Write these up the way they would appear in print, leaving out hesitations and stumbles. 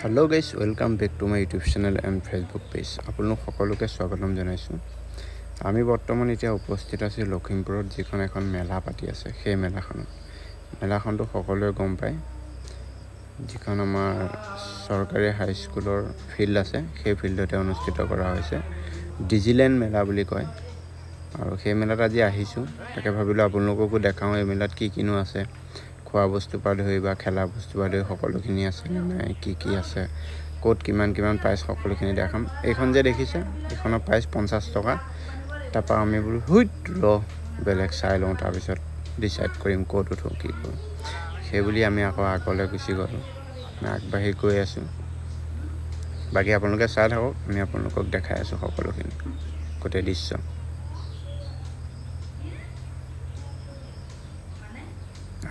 hello guys welcome back to my YouTube channel and Facebook page आपलोक সকলোকে স্বাগতম জানাইছো আমি বৰ্তমান এতিয়া উপস্থিত আছো লখিমপুৰত যিখন এখন মেলা পাতি আছে সেই মেলাখনটো সকলোৱে গম পায় যিখন আমাৰ সৰকাৰি হাই স্কুলৰ ফিল্ড আছে সেই ফিল্ডতে অনুষ্ঠিত কৰা হৈছে ডিজিলেণ্ড মেলা বুলি কয় আৰু সেই মেলাত আজি আহিছো তাকে ভাবিলো আপোনালোককো দেখাও এই মেলাত কি কিনো আছে খোৱা বস্তু পা ধৰি বা খেলা বস্তু পা ধৰি সকলোখিনি আছে নাই কি আছে কোট কিমান প্ৰাইস সকলোখিনি দেখাম এইখন যে দেখিছে এইখনৰ প্ৰাইস 50 টকা তাপা আমি বুলো হুইট ৰ বেলেগ চাই লওঁ তাৰ পিছত ডিসাইড কৰিম কোট উঠো কি কৰো সেই বুলি আমি আকলে গুছি গলো আগবাঢ়ি গৈ আছো বাকি আপোনালোকে চাই থাকক আমি আপোনালোকক দেখাই আছো সকলোখিনি কোটে দৃশ্য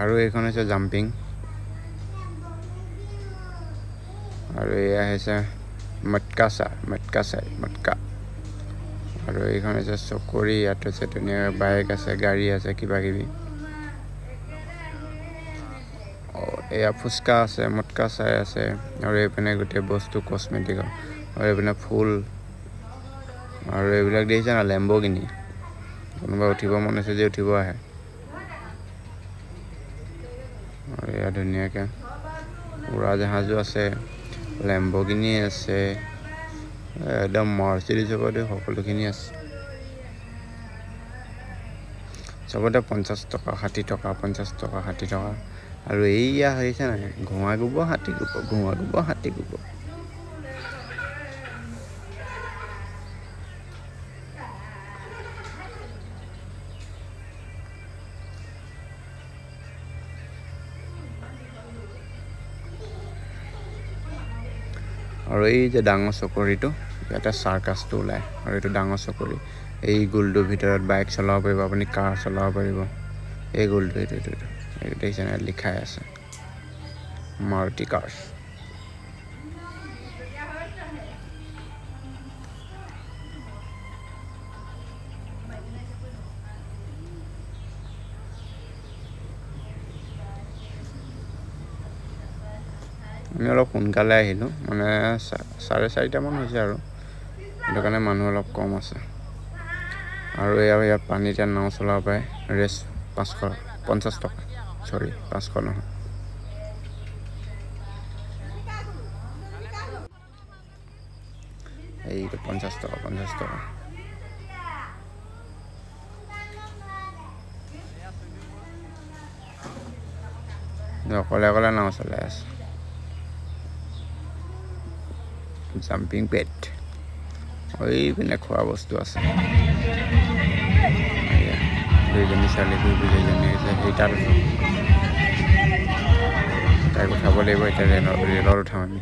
আৰু এইখন আছে জাম্পিং আৰু এয়া আছে মটকা আৰু এইখন আছে চকৰি ইয়াত আছে ধুনীয়া বাইক আছে গাড়ী আছে কিবা কিবি এয়া ফুচকা আছে মটকা চাই আছে আৰু এইপিনে গোটে বস্তু কসমেটিক আৰু এইপিনে ফুল আৰু এইবিলাক দেখিছে না ল্যাম্বৰগিনি কোনোবা উঠিব মন আছে যে উঠিব আহে আৰু এয়া ধুনীয়াকে উৰা জাহাজো আছে ল্যাম্বৰগিনি আছে একদম মাৰ্সিডিজ জগতে সকলোখিনি আছে সবতে 50 টকা 60 টকা 50 টকা 60 টকা আৰু এইয়া হৈছে না ঘোঁৱা গুব হাতী গুব আৰু এই যে ডাঙৰ চকৰিটো এটা সাৰ্কাসটো ওলাই আৰু এটো ডাঙৰ চকৰি এই গোলটোৰ ভিতৰত বাইক চলাব পাৰিব আপুনি কাৰ চলাব পাৰিব এই গোলটো এটো দেখিছেনে লিখাই আছে মাৰুতি কাৰ্স আমি অলপ সোনকালে আহিলো মানে 4:30 মান হৈছে আৰু এটো কাৰণে মানুহ অলপ কম আছে আৰু ইয়াত পানীতে নাও চলাব পাৰে ৰেস 550 টকা সৰি 500 নহয় এইটো 50 টকা অকলে নাও চলাই আছে জাম্পিং পেড ওই পিনে খোৱা বস্তু আছে দুইজনী চালি দুইজনী আছে সেইটাৰ তাই উঠাব লাগিব এতিয়া ৰেলত উঠাম আমি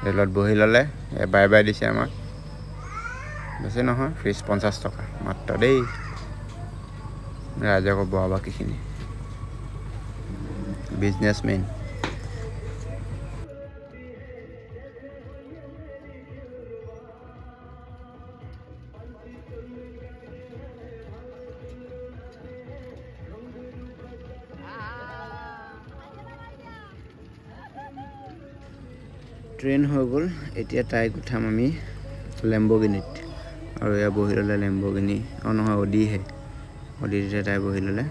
ৰেলত বহি ললে বাই বাই দিছে আমাক বেছি নহয় ফিজ 50 টকা মাত্ৰ দেই ৰাজক বোৱা বাকিখিনি বিজনেসমেন ট্ৰেইন হৈ গল এতিয়া টাইক উঠাম আমি ল্যাম্বৰগিনিত আৰু এয়া বহি ললে ল্যাম্বৰগিনি নহয় অডিতে টাই বহি ললে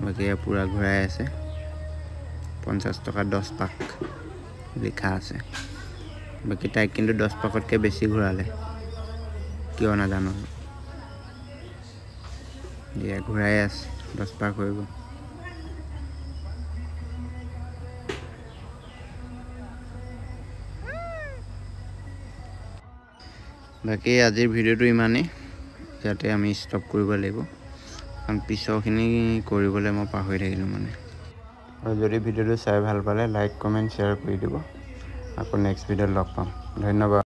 বাকি এয়া পুৰা ঘূৰাই আছে 50 টকা 10 পাক লিখা আছে বাকি টাইক কিন্তু 10 পাকতকৈ বেছি ঘূৰালে কিয় নাজানো এয়া ঘূৰাই আছে 10 পাক হৈ গ'ল বাকি আজিৰ ভিডিওটো ইমানেই যাতে আমি ষ্টপ কৰিব লাগিব কাৰণ পিছৰখিনি কৰিবলৈ মই পাহৰি থাকিলো মানে আৰু যদি ভিডিওটো চাই ভাল পালে লাইক কমেন্ট শেয়াৰ কৰি দিব আকৌ নেক্সট ভিডিওত লগ পাম ধন্যবাদ